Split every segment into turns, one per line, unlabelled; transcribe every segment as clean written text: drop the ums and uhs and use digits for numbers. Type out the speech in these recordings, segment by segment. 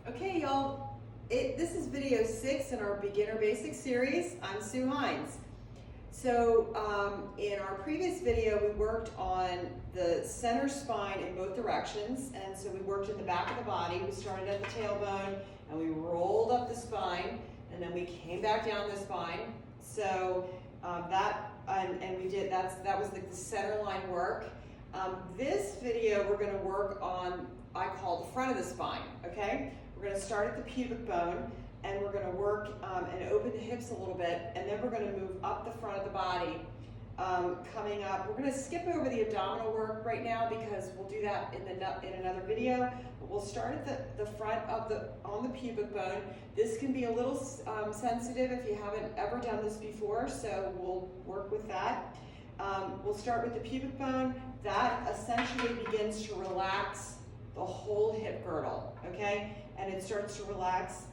Okay, y'all, this is video 6 in our Beginner Basics series. I'm Sue Hynes. So in our previous video, we worked on the center spine in both directions. And so we worked in the back of the body. We started at the tailbone and we rolled up the spine and then we came back down the spine. So that was the center line work. This video, we're going to work on, I call the front of the spine, okay? We're going to start at the pubic bone, and we're going to work and open the hips a little bit, and then we're going to move up the front of the body. Coming up, we're going to skip over the abdominal work right now because we'll do that in another video. But we'll start at the front of on the pubic bone. This can be a little sensitive if you haven't ever done this before, so we'll work with that. We'll start with the pubic bone. That essentially begins to relax the whole hip girdle, okay? And it starts to relax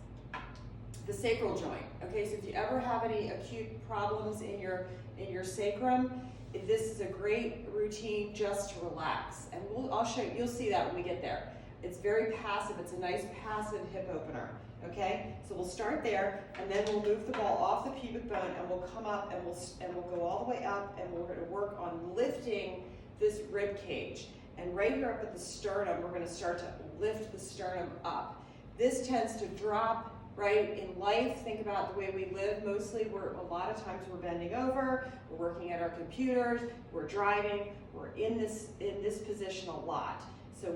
the sacral joint, okay? So if you ever have any acute problems in your sacrum, this is a great routine just to relax. And I'll show you, you'll see that when we get there. It's very passive, it's a nice passive hip opener, okay? So we'll start there, and then we'll move the ball off the pubic bone, and we'll come up, and we'll go all the way up, and we're gonna work on lifting this rib cage. And right here up at the sternum, we're gonna start to lift the sternum up. This tends to drop, right? In life, think about the way we live. Mostly, a lot of times we're bending over, we're working at our computers, we're driving, we're in this position a lot. So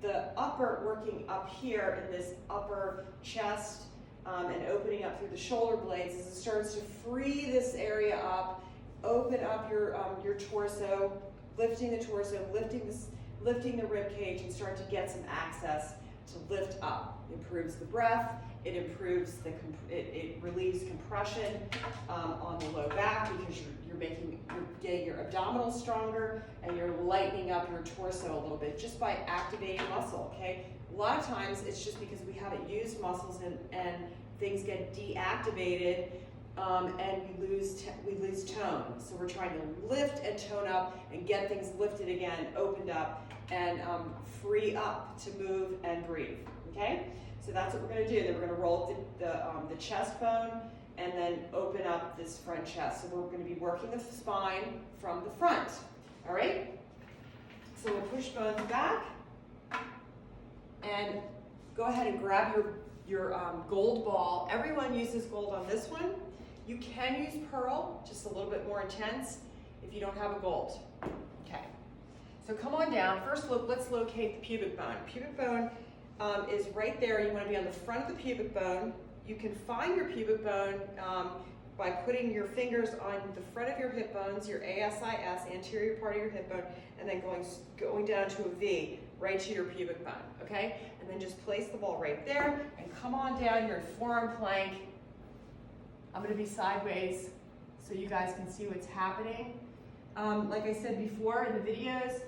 the upper, working up here in this upper chest and opening up through the shoulder blades, as it starts to free this area up, open up your torso, lifting the torso, lifting the rib cage, and start to get some access to lift up. It improves the breath. It improves it relieves compression on the low back because you're getting your abdominals stronger and you're lightening up your torso a little bit just by activating muscle. Okay. A lot of times it's just because we haven't used muscles and things get deactivated. And we lose tone. So we're trying to lift and tone up and get things lifted again, opened up, and free up to move and breathe. Okay? So that's what we're going to do. Then we're going to roll up the chest bone and then open up this front chest. So we're going to be working the spine from the front. All right? So we'll push bones back and go ahead and grab your gold ball. Everyone uses gold on this one. You can use pearl, just a little bit more intense if you don't have a gold. Okay, so come on down. First, let's locate the pubic bone. Pubic bone is right there. You want to be on the front of the pubic bone. You can find your pubic bone by putting your fingers on the front of your hip bones, your ASIS, anterior part of your hip bone, and then going down to a V, right to your pubic bone, okay? And then just place the ball right there, and come on down. You're in forearm plank. I'm going to be sideways so you guys can see what's happening. Like I said before in the videos,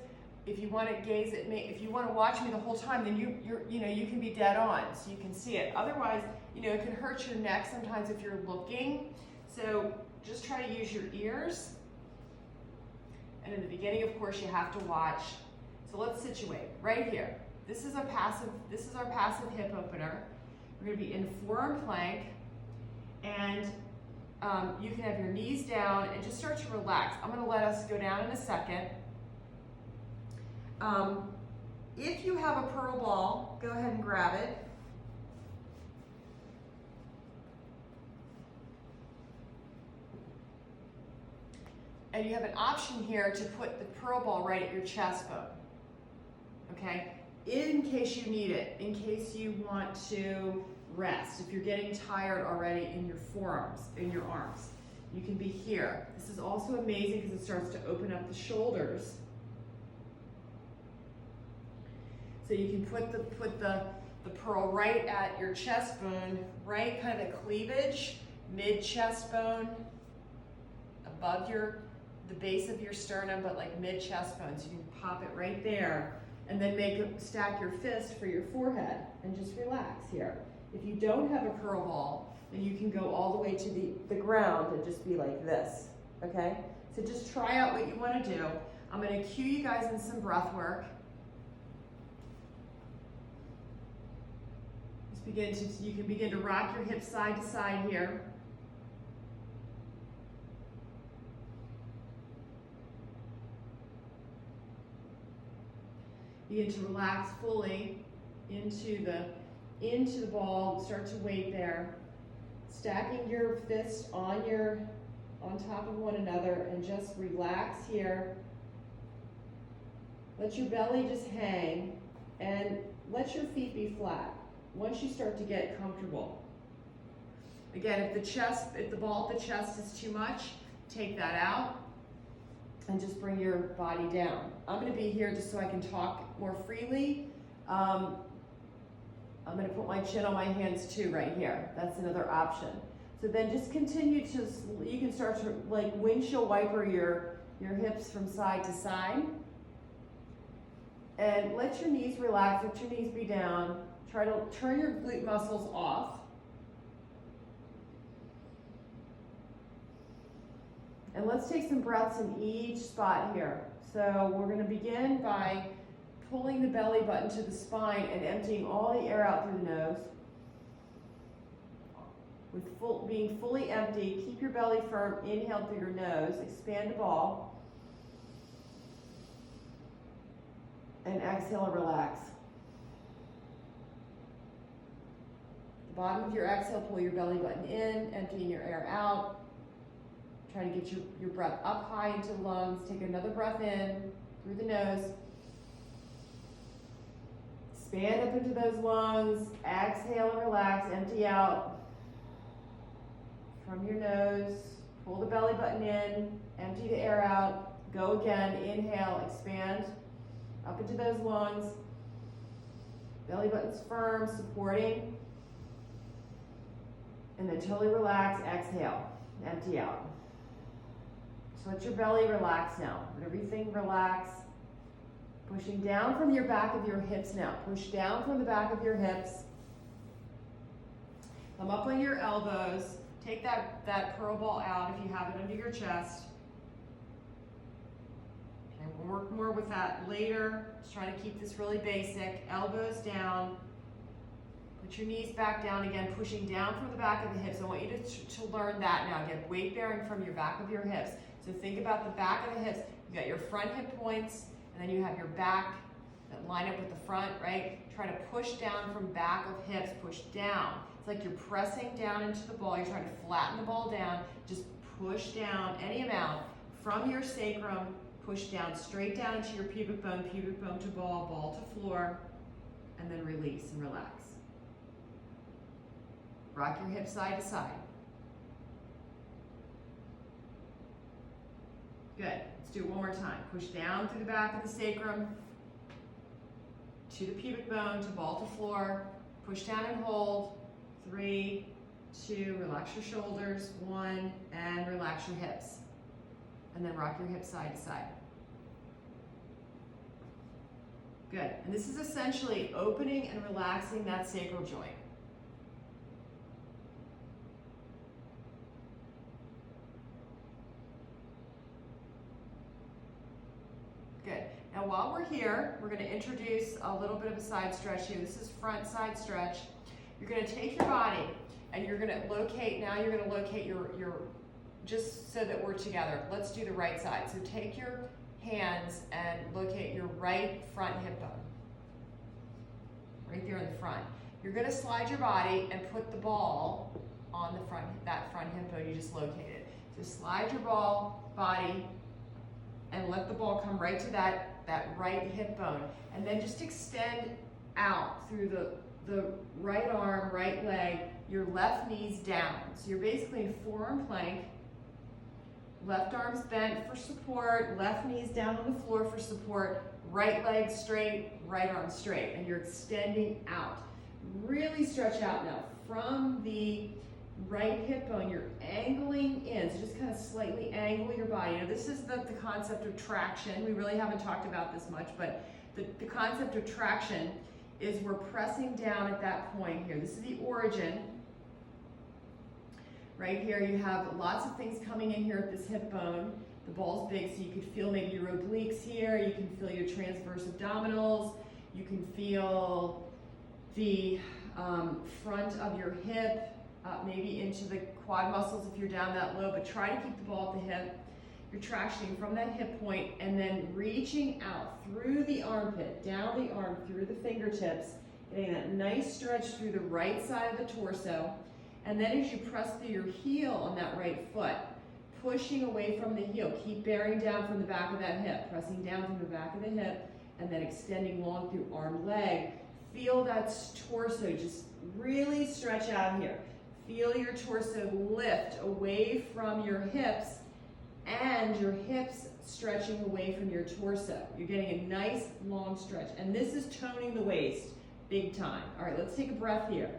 if you want to gaze at me, if you want to watch me the whole time, then you can be dead on so you can see it. Otherwise, it can hurt your neck sometimes if you're looking. So just try to use your ears. And in the beginning, of course, you have to watch. So let's situate right here. This is our passive hip opener. We're going to be in forearm plank. And you can have your knees down and just start to relax. I'm going to let us go down in a second. If you have a pearl ball, go ahead and grab it. And you have an option here to put the pearl ball right at your chest bone. Okay? In case you need it, in case you want to rest. If you're getting tired already in your forearms, in your arms, you can be here. This is also amazing because it starts to open up the shoulders. So you can put the pearl right at your chest bone, right kind of the cleavage, mid chest bone, above the base of your sternum, but like mid chest bone. So you can pop it right there, and then stack your fist for your forehead and just relax here. If you don't have a pearl ball, then you can go all the way to the ground and just be like this, okay? So just try out what you want to do. I'm going to cue you guys in some breath work. You can begin to rock your hips side to side here. Begin to relax fully into the ball. Start to weight there. Stacking your fists on top of one another and just relax here. Let your belly just hang and let your feet be flat once you start to get comfortable. Again, if the ball at the chest is too much, take that out and just bring your body down. I'm going to be here just so I can talk more freely. I'm going to put my chin on my hands too right here. That's another option. So then just continue to, you can start to like windshield wiper your hips from side to side. And let your knees relax, let your knees be down. Try to turn your glute muscles off. And let's take some breaths in each spot here. So we're going to begin by pulling the belly button to the spine and emptying all the air out through the nose. With being fully empty, keep your belly firm, inhale through your nose, expand the ball. And exhale and relax. The bottom of your exhale, pull your belly button in, emptying your air out. Try to get your breath up high into the lungs. Take another breath in through the nose. Expand up into those lungs. Exhale and relax, empty out. From your nose, pull the belly button in, empty the air out. Go again, inhale, expand. Up into those lungs. Belly button's firm, supporting. And then totally relax, exhale, empty out. So let your belly relax now. Let everything relax. Pushing down from your back of your hips now. Push down from the back of your hips. Come up on your elbows. Take that pearl ball out if you have it under your chest. We'll work more with that later. Just trying to keep this really basic. Elbows down. Put your knees back down again, pushing down from the back of the hips. I want you to learn that now. Get weight bearing from your back of your hips. So think about the back of the hips. You got your front hip points, and then you have your back that line up with the front, right? Try to push down from back of hips, push down. It's like you're pressing down into the ball. You're trying to flatten the ball down. Just push down any amount from your sacrum. Push down, straight down into your pubic bone to ball, ball to floor, and then release and relax. Rock your hips side to side. Good. Let's do it one more time. Push down through the back of the sacrum, to the pubic bone, to ball to floor. Push down and hold. 3, 2, relax your shoulders. 1, and relax your hips. And then rock your hips side to side. Good. And this is essentially opening and relaxing that sacral joint. Good. Now while we're here, we're going to introduce a little bit of a side stretch here. This is front side stretch. You're going to take your body and you're going to locate, now you're going to locate your just so that we're together. Let's do the right side. So take your hands and locate your right front hip bone. Right there in the front. You're going to slide your body and put the ball on the front, that front hip bone you just located. So slide your body and let the ball come right to that right hip bone. And then just extend out through the right arm, right leg, your left knee's down. So you're basically in forearm plank. Left arm's bent for support, left knee's down on the floor for support, right leg straight, right arm straight, and you're extending out. Really stretch out now. From the right hip bone, you're angling in, so just kind of slightly angle your body. Now this is the concept of traction. We really haven't talked about this much, but the concept of traction is we're pressing down at that point here. This is the origin. Right here, you have lots of things coming in here at this hip bone. The ball's big, so you can feel maybe your obliques here. You can feel your transverse abdominals. You can feel the
front of your hip, maybe into the quad muscles if you're down that low, but try to keep the ball at the hip. You're tractioning from that hip point and then reaching out through the armpit, down the arm, through the fingertips, getting that nice stretch through the right side of the torso. And then as you press through your heel on that right foot, pushing away from the heel, keep bearing down from the back of that hip, pressing down from the back of the hip, and then extending long through arm, leg. Feel that torso just really stretch out here. Feel your torso lift away from your hips and your hips stretching away from your torso. You're getting a nice long stretch. And this is toning the waist big time. All right, let's take a breath here.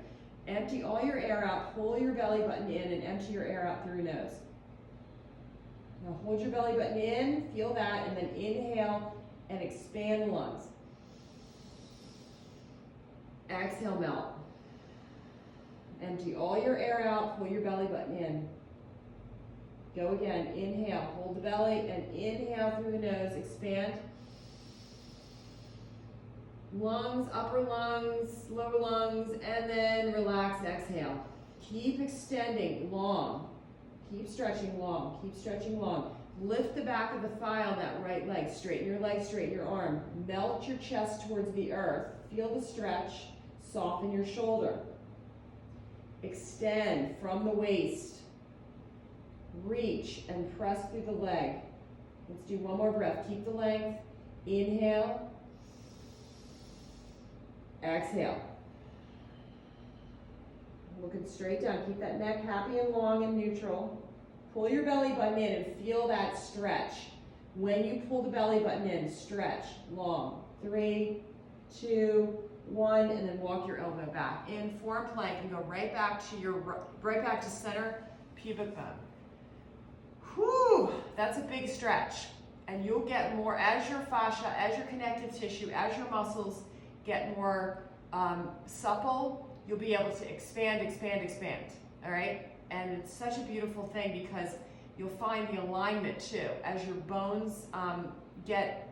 Empty all your air out, pull your belly button in and empty your air out through your nose. Now hold your belly button in, feel that, and then inhale and expand the lungs. Exhale, melt. Empty all your air out, pull your belly button in. Go again, inhale, hold the belly, and inhale through the nose, expand. Lungs, upper lungs, lower lungs, and then relax, exhale. Keep extending long. Keep stretching long, keep stretching long. Lift the back of the thigh on that right leg. Straighten your leg, straighten your arm. Melt your chest towards the earth. Feel the stretch. Soften your shoulder. Extend from the waist. Reach and press through the leg. Let's do one more breath. Keep the length. Inhale. Exhale. Looking straight down. Keep that neck happy and long and neutral. Pull your belly button in and feel that stretch. When you pull the belly button in, stretch long. 3, 2, 1, and then walk your elbow back. In forearm plank and go right back to center pubic bone. Whew, that's a big stretch. And you'll get more as your fascia, as your connective tissue, as your muscles get more supple, you'll be able to expand, all right? And it's such a beautiful thing because you'll find the alignment too. As your bones get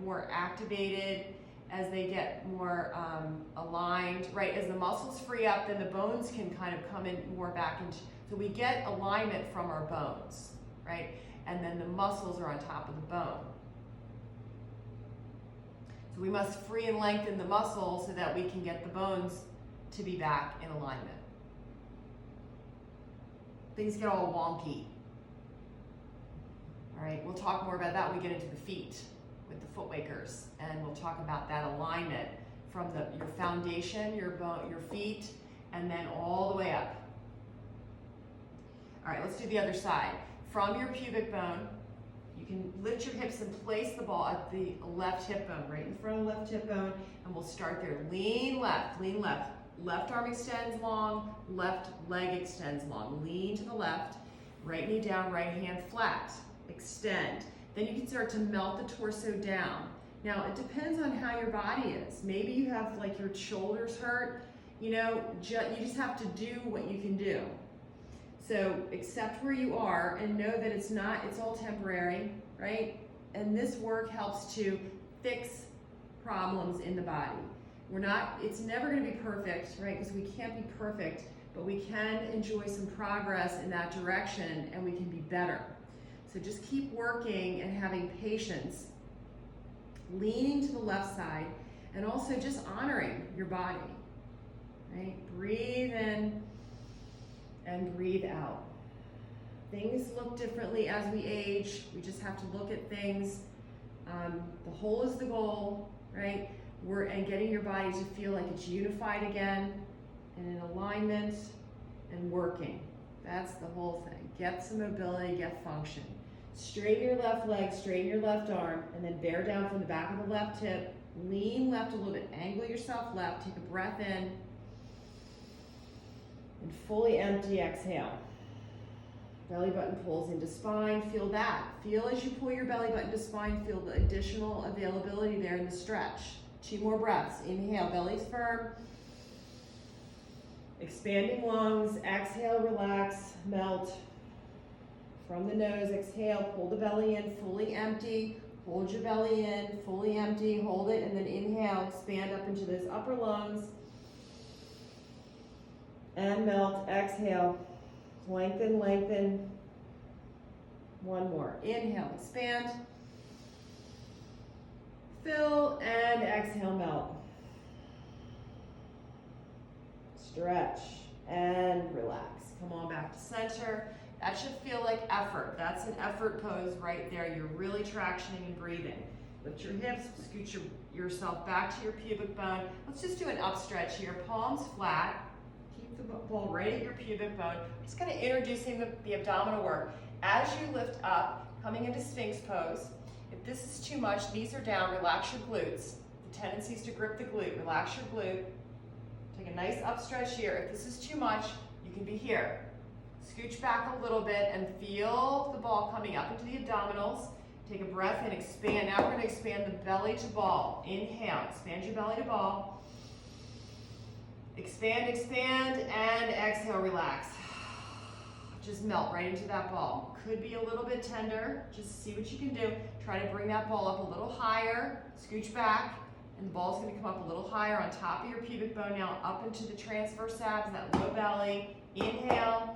more activated, as they get more aligned, right? As the muscles free up, then the bones can kind of come in more back into, so we get alignment from our bones, right? And then the muscles are on top of the bone. So we must free and lengthen the muscles so that we can get the bones to be back in alignment. Things get all wonky. All right, we'll talk more about that when we get into the feet with the foot wakers, and we'll talk about that alignment from your foundation, your feet, and then all the way up. All right, let's do the other side. From your pubic bone, you can lift your hips and place the ball at the left hip bone, right in front of the left hip bone, and we'll start there. Lean left, lean left. Left arm extends long, left leg extends long. Lean to the left, right knee down, right hand flat. Extend. Then you can start to melt the torso down. Now, it depends on how your body is. Maybe you have like your shoulders hurt, you just have to do what you can do. So accept where you are and know that it's all temporary, right? And this work helps to fix problems in the body. It's never going to be perfect, right? Because we can't be perfect, but we can enjoy some progress in that direction and we can be better. So just keep working and having patience, leaning to the left side, and also just honoring your body, right? Breathe in and breathe out. Things look differently as we age. We just have to look at things. The whole is the goal, right? And getting your body to feel like it's unified again and in alignment and working. That's the whole thing. Get some mobility, get function. Straighten your left leg, straighten your left arm, and then bear down from the back of the left hip. Lean left a little bit, angle yourself left, take a breath in, and fully empty, exhale. Belly button pulls into spine, feel that. Feel as you pull your belly button to spine, feel the additional availability there in the stretch. 2 more breaths, inhale, belly's firm. Expanding lungs, exhale, relax, melt. From the nose, exhale, pull the belly in, fully empty. Hold your belly in, fully empty, hold it, and then inhale, expand up into those upper lungs. And melt, exhale, lengthen, lengthen. One more, inhale, expand. Fill, and exhale, melt. Stretch, and relax. Come on back to center. That should feel like effort. That's an effort pose right there. You're really tractioning and breathing. Lift your hips, scoot yourself back to your pubic bone. Let's just do an up stretch here. Palms flat. Keep the ball right at your pubic bone. Just kind of introducing the abdominal work. As you lift up, coming into Sphinx pose. If this is too much, knees are down, relax your glutes. The tendency is to grip the glute. Relax your glute. Take a nice up stretch here. If this is too much, you can be here. Scooch back a little bit and feel the ball coming up into the abdominals. Take a breath in, expand. Now we're going to expand the belly to ball. Inhale, expand your belly to ball. Expand, expand, and exhale, relax. Just melt right into that ball. Could be a little bit tender. Just see what you can do. Try to bring that ball up a little higher. Scooch back, and the ball's going to come up a little higher on top of your pubic bone now, up into the transverse abs, that low belly. Inhale.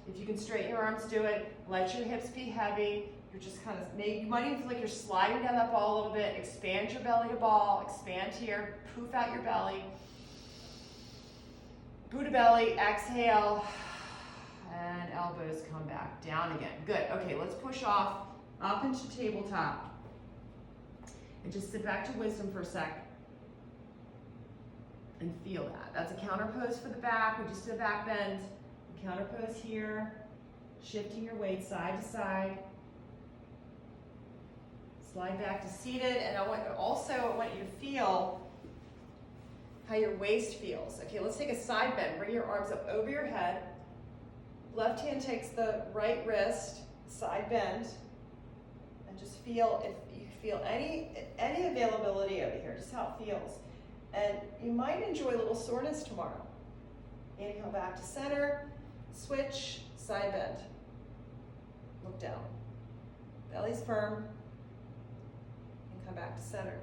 If you can straighten your arms, do it. Let your hips be heavy. You're just kind of, maybe you might even feel like you're sliding down that ball a little bit. Expand your belly to ball. Expand here. Poof out your belly. Buddha belly. Exhale. And elbows come back. Down again. Good. Okay, let's push off up into tabletop. And just sit back to wisdom for a sec. And feel that. That's a counter pose for the back. We just did a back bend. Counter pose here, shifting your weight side to side. Slide back to seated, and I want you to feel how your waist feels. Okay, let's take a side bend. Bring your arms up over your head. Left hand takes the right wrist, side bend, and just feel if you feel any availability over here, just how it feels. And you might enjoy a little soreness tomorrow. Inhale back to center. Switch, side bend. Look down. Belly's firm. And come back to center.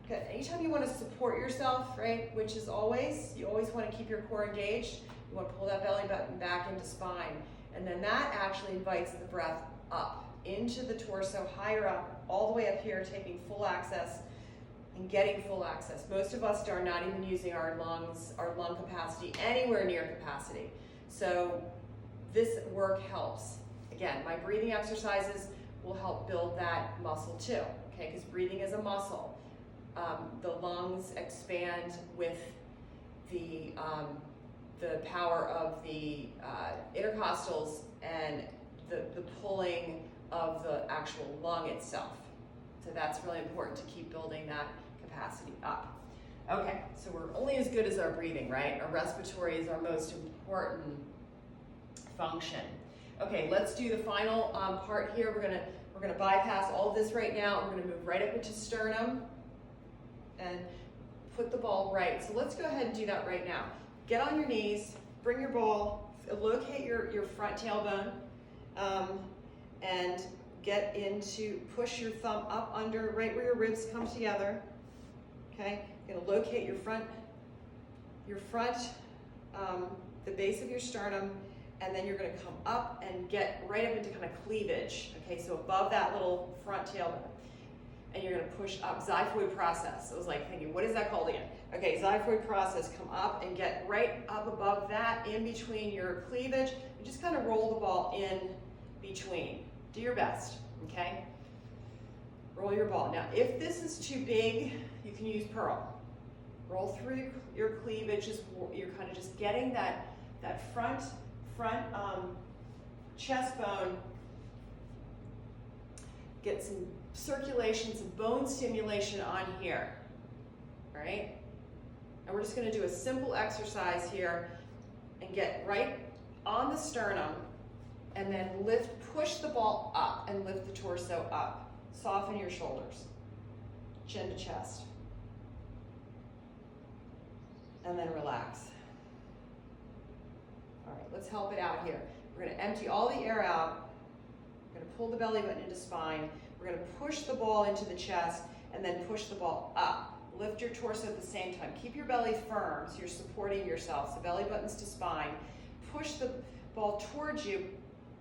Good. Anytime you want to support yourself, right, which is always, you always want to keep your core engaged. You want to pull that belly button back into spine. And then that actually invites the breath up into the torso, higher up, all the way up here, taking full access and getting full access. Most of us are not even using our lungs, our lung capacity anywhere near capacity. So this work helps. Again, my breathing exercises will help build that muscle too, okay? Because breathing is a muscle. The lungs expand with the power of the intercostals and the pulling of the actual lung itself. So that's really important to keep building that capacity up. Okay, so we're only as good as our breathing, right? Our respiratory is our most important function. Okay, let's do the final part here. We're gonna bypass all of this right now. We're gonna move right up into sternum and put the ball right. So let's go ahead and do that right now. Get on your knees, bring your ball, locate your front tailbone, and get into, push your thumb up under, right where your ribs come together. Okay, you're gonna locate your front, the base of your sternum, and then you're gonna come up and get right up into kind of cleavage. Okay, so above that little front tailbone. And you're gonna push up, xiphoid process. I was like thinking, what is that called again? Okay, xiphoid process, come up and get right up above that, in between your cleavage, and just kind of roll the ball in between. Do your best, okay? Roll your ball. Now, if this is too big, you can use pearl. Roll through your cleavage, you're kind of just getting that front chest bone, get some circulation, some bone stimulation on here, all right? And we're just gonna do a simple exercise here and get right on the sternum and then push the ball up and lift the torso up. Soften your shoulders, chin to chest. And then relax. All right, let's help it out here. We're gonna empty all the air out. We're gonna pull the belly button into spine.
We're gonna push the ball into the chest and then push the ball up. Lift your torso at the same time. Keep your belly firm so you're supporting yourself. So belly buttons to spine. Push the ball towards you,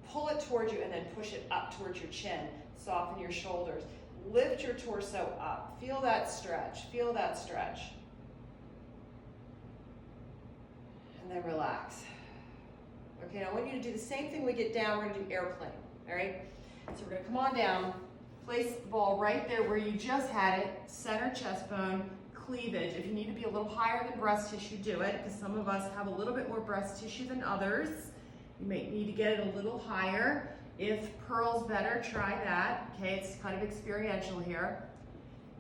pull it towards you, and then push it up towards your chin. Soften your shoulders. Lift your torso up. Feel that stretch. Feel that stretch. And then relax. Okay, now I want you to do the same thing when we get down. We're gonna do airplane, all right? So we're gonna come on down, place the ball right there where you just had it, center chest bone, cleavage. If you need to be a little higher than breast tissue, do it, because some of us have a little bit more breast tissue than others. You may need to get it a little higher. If pearl's better, try that. Okay, it's kind of experiential here.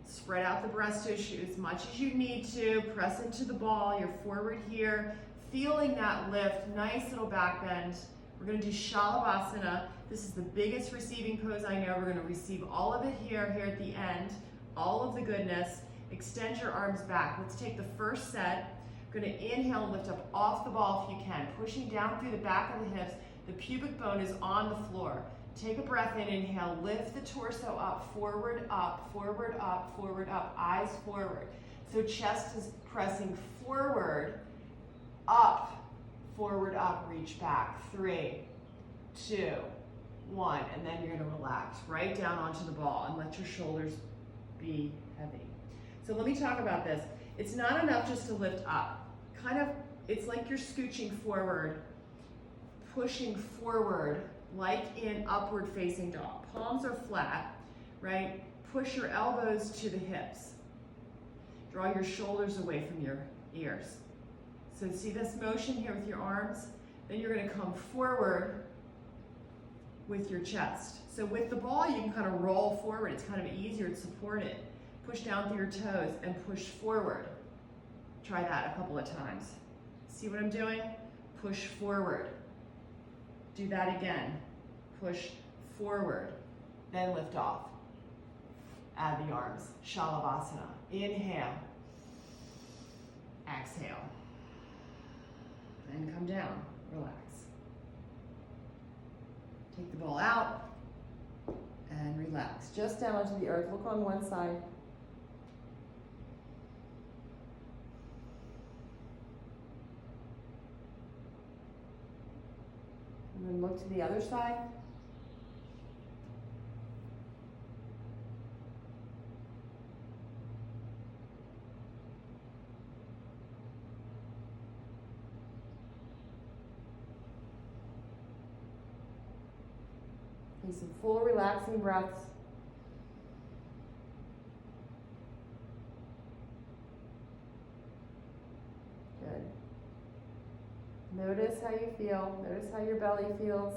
Spread out the breast tissue as much as you need to. Press into the ball. You're forward here. Feeling that lift. Nice little back bend. We're going to do Shalabhasana. This is the biggest receiving pose I know. We're going to receive all of it here at the end. All of the goodness. Extend your arms back. Let's take the first set. We're going to inhale and lift up off the ball if you can. Pushing down through the back of the hips. The pubic bone is on the floor. Take a breath in, inhale, lift the torso up, forward, up, forward, up, forward, up, eyes forward. So chest is pressing forward, up, reach back. 3, 2, 1, and then you're gonna relax right down onto the ball and let your shoulders be heavy. So let me talk about this. It's not enough just to lift up. It's like you're scooching forward, pushing forward like in upward facing dog. Palms are flat, right? Push your elbows to the hips. Draw your shoulders away from your ears. So see this motion here with your arms? Then you're gonna come forward with your chest. So with the ball, you can kind of roll forward. It's kind of easier to support it. Push down through your toes and push forward. Try that a couple of times. See what I'm doing? Push forward. Do that again. Push forward, then lift off. Add the arms. Shalabhasana. Inhale. Exhale. And come down. Relax. Take the ball out and relax. Just down onto the earth. Look on one side. And then look to the other side. Take some full relaxing breaths. Good. Notice how you feel. Notice how your belly feels.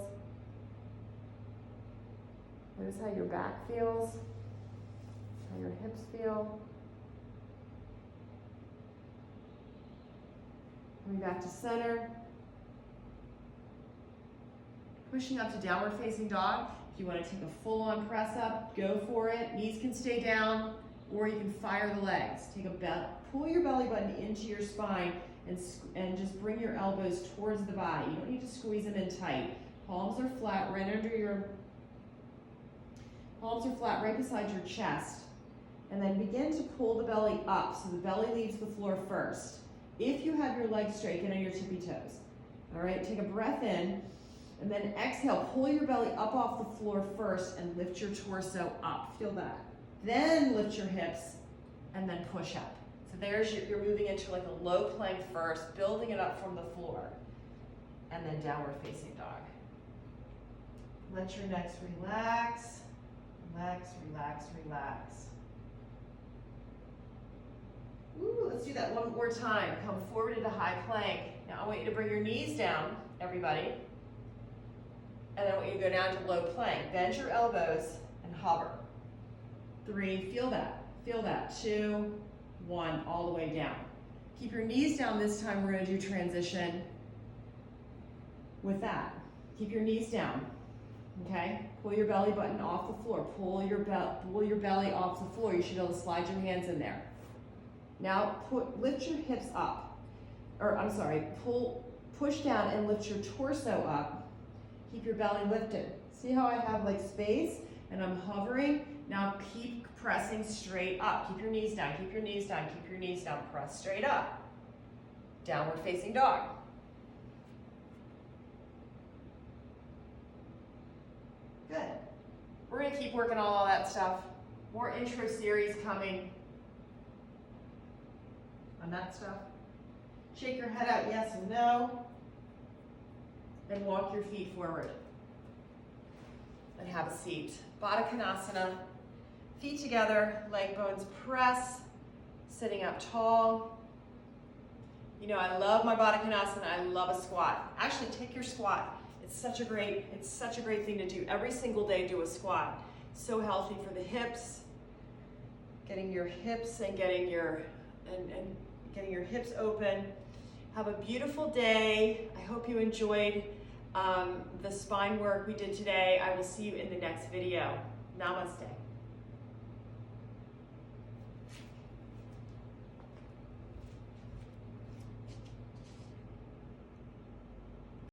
Notice how your back feels. How your hips feel. Coming back to center. Pushing up to downward facing dog. If you want to take a full-on press up, go for it. Knees can stay down, or you can fire the legs. Pull your belly button into your spine and just bring your elbows towards the body. You don't need to squeeze them in tight. Palms are flat right under your, palms are flat right beside your chest. And then begin to pull the belly up so the belly leaves the floor first. If you have your legs straight, get on your tippy toes. All right, take a breath in. And then exhale, pull your belly up off the floor first and lift your torso up. Feel that. Then lift your hips and then push up. So there's you're moving into like a low plank first, building it up from the floor, and then downward facing dog. Let your necks relax, relax, relax, relax. Ooh, let's do that one more time. Come forward into high plank. Now I want you to bring your knees down, everybody. And then I want you to go down to low plank. Bend your elbows and hover. 3, feel that. Feel that. 2, 1, all the way down. Keep your knees down this time. We're going to do transition with that. Keep your knees down. Okay? Pull your belly button off the floor. Pull your belly off the floor. You should be able to slide your hands in there. Now lift your hips up. Push down and lift your torso up. Keep your belly lifted. See how I have like space?
and I'm hovering. Now keep pressing straight up. Keep your knees down, keep your knees down, keep your knees down. Press straight up. Downward facing dog. Good. We're gonna keep working on all that stuff. More intro series coming on that stuff. Shake your head out, yes and no. And walk your feet forward. And have a seat. Baddha Konasana. Feet together, leg bones press, sitting up tall. You know, I love my Baddha Konasana. I love a squat. Actually, take your squat. It's such a great thing to do. Every single day, do a squat. So healthy for the hips. Getting your hips and getting your hips open. Have a beautiful day. I hope you enjoyed the spine work we did today. I will see you in the next video. Namaste.